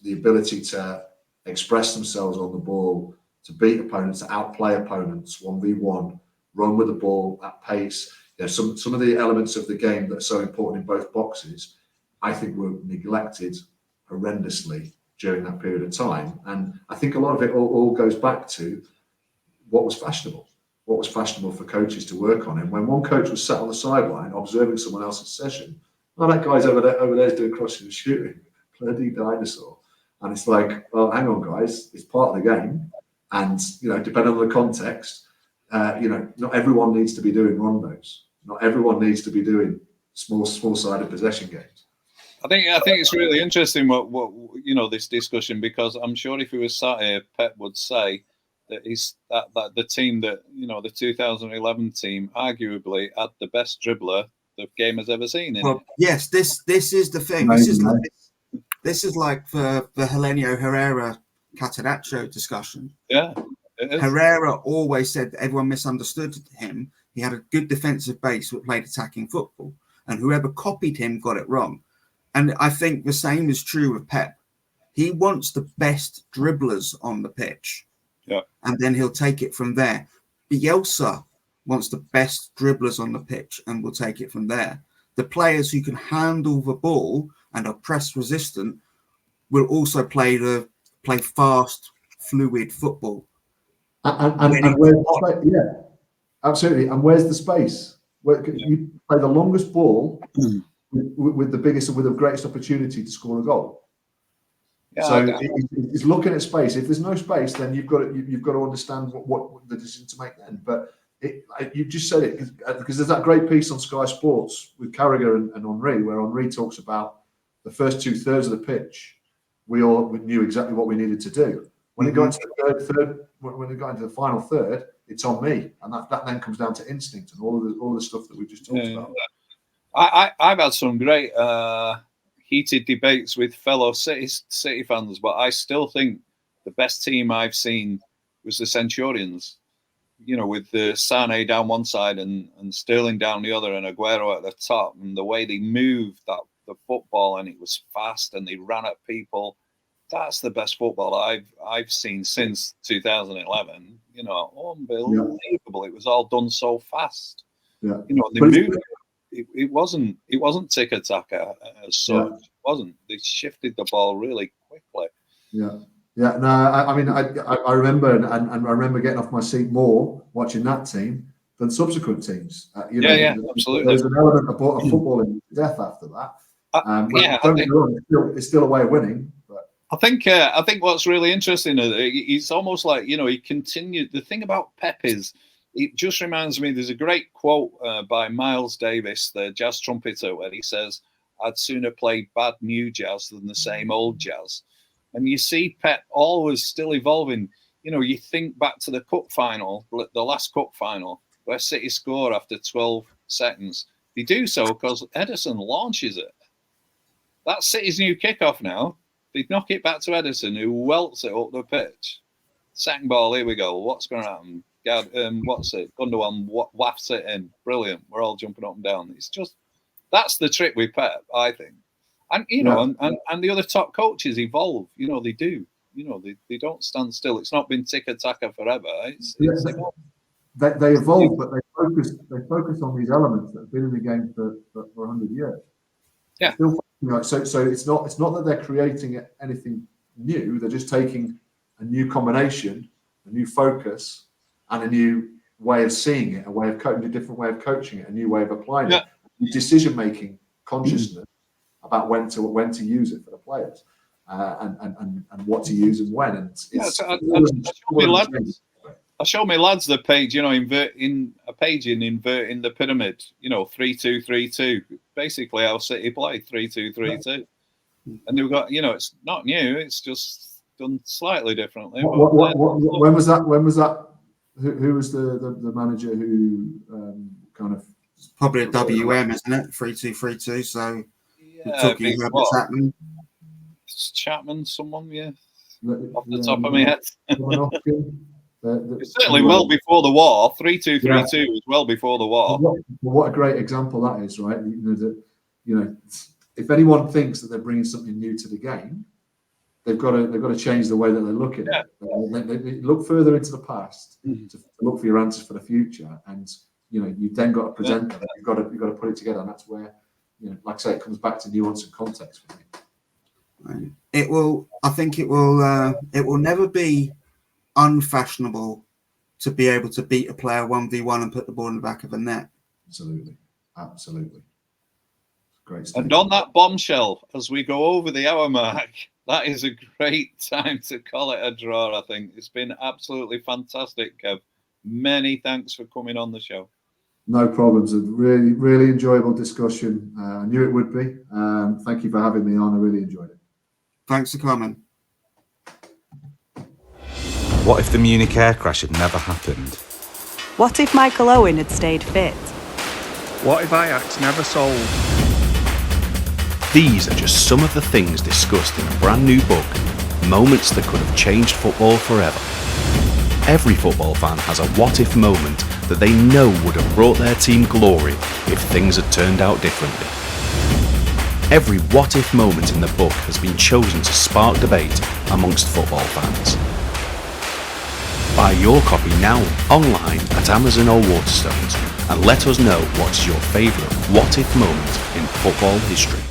the ability to express themselves on the ball, to beat opponents, to outplay opponents 1v1, run with the ball at pace. You know, some of the elements of the game that are so important in both boxes, I think were neglected horrendously during that period of time. And I think a lot of it all goes back to what was fashionable for coaches to work on. And when one coach was sat on the sideline observing someone else's session, oh, that guy's over there's doing crossing and shooting, bloody dinosaur. And it's like, well, hang on, guys, it's part of the game. And, you know, depending on the context, you know, not everyone needs to be doing rondos. Not everyone needs to be doing small-sided possession games. I think it's really interesting what you know, this discussion, because I'm sure if he was sat here, Pep would say that that the team that, you know, the 2011 team arguably had the best dribbler the game has ever seen. Well, yes, this is the thing. This is like the Helenio Herrera Catenaccio discussion. Yeah. Herrera always said that everyone misunderstood him. He had a good defensive base that played attacking football, and whoever copied him got it wrong. And I think the same is true with Pep. He wants the best dribblers on the pitch, and then he'll take it from there. Bielsa wants the best dribblers on the pitch, and will take it from there. The players who can handle the ball and are press resistant will also play fast, fluid football. And where's the space? Yeah, absolutely. And where's the space? Where you play the longest ball with the biggest and with the greatest opportunity to score a goal. Yeah, so it's looking at space. If there's no space, then you've got to understand what the decision to make then. But you just said it because there's that great piece on Sky Sports with Carragher and Henry, where Henry talks about the first 2/3 of the pitch. We knew exactly what we needed to do. When it got into the third, when it got into the final third, it's on me, and that then comes down to instinct and all the stuff that we just talked about. I've had some great heated debates with fellow City fans, but I still think the best team I've seen was the Centurions. You know, with the Sané down one side and Sterling down the other, and Aguero at the top, and the way they moved the football, and it was fast, and they ran at people. That's the best football I've seen since 2011. You know, unbelievable. Yeah. It was all done so fast. Yeah. You know, they moved. It wasn't tiki-taka as such. Yeah. It wasn't. They shifted the ball really quickly. Yeah. Yeah. No, I mean, I remember and I remember getting off my seat more watching that team than subsequent teams. You know, absolutely. There's an element of football in death after that. Yeah, don't get me wrong, it's still a way of winning. But I think what's really interesting is it's almost like, he continued. The thing about Pep is, it just reminds me. There's a great quote by Miles Davis, the jazz trumpeter, where he says, "I'd sooner play bad new jazz than the same old jazz." And you see Pep always still evolving. You think back to the cup final, the last cup final, where City score after 12 seconds. They do so because Ederson launches it. That's City's new kickoff now. They knock it back to Ederson, who welts it up the pitch. Second ball, here we go. What's going to happen? Gundogan wafts it in. Brilliant. We're all jumping up and down. It's just, that's the trick with Pep, I think. And, and the other top coaches evolve. They do. They don't stand still. It's not been tick-a-taka forever. They evolve, but they focus on these elements that have been in the game for 100 years. Yeah. So it's not that they're creating anything new. They're just taking a new combination, a new focus, and a new way of seeing it, a different way of coaching it, a new way of applying it, decision-making consciousness about when to use it for the players, and what to use and when. And I show my lads the page, inverting the pyramid, 3-2-3-2. Basically, how City play 3-2-3-2, and they've got, it's not new. It's just done slightly differently. When was that? Who was the manager who kind of? It's probably a WM, isn't it? 3-2-3-2. So we're talking about Chapman. Chapman, someone, off the top of my head. It's certainly well before the war. 3-2-3-2 was well before the war. What a great example that is, right? If anyone thinks that they're bringing something new to the game, they've got to change the way that they look at it. They look further into the past to look for your answers for the future, and you've then got to present them. You've got to put it together, and that's where, like I say, it comes back to nuance and context for me. Right. I think it will never be unfashionable to be able to beat a player 1v1 and put the ball in the back of the net. Absolutely. Great stuff. And on that bombshell, as we go over the hour mark, that is a great time to call it a draw, I think. It's been absolutely fantastic, Kev. Many thanks for coming on the show. No problems. A really, really enjoyable discussion. I knew it would be. Thank you for having me on. I really enjoyed it. Thanks for coming. What if the Munich air crash had never happened? What if Michael Owen had stayed fit? What if Ajax never sold? These are just some of the things discussed in a brand new book, Moments That Could Have Changed Football Forever. Every football fan has a what-if moment that they know would have brought their team glory if things had turned out differently. Every what-if moment in the book has been chosen to spark debate amongst football fans. Buy your copy now online at Amazon or Waterstones and let us know what's your favourite what-if moment in football history.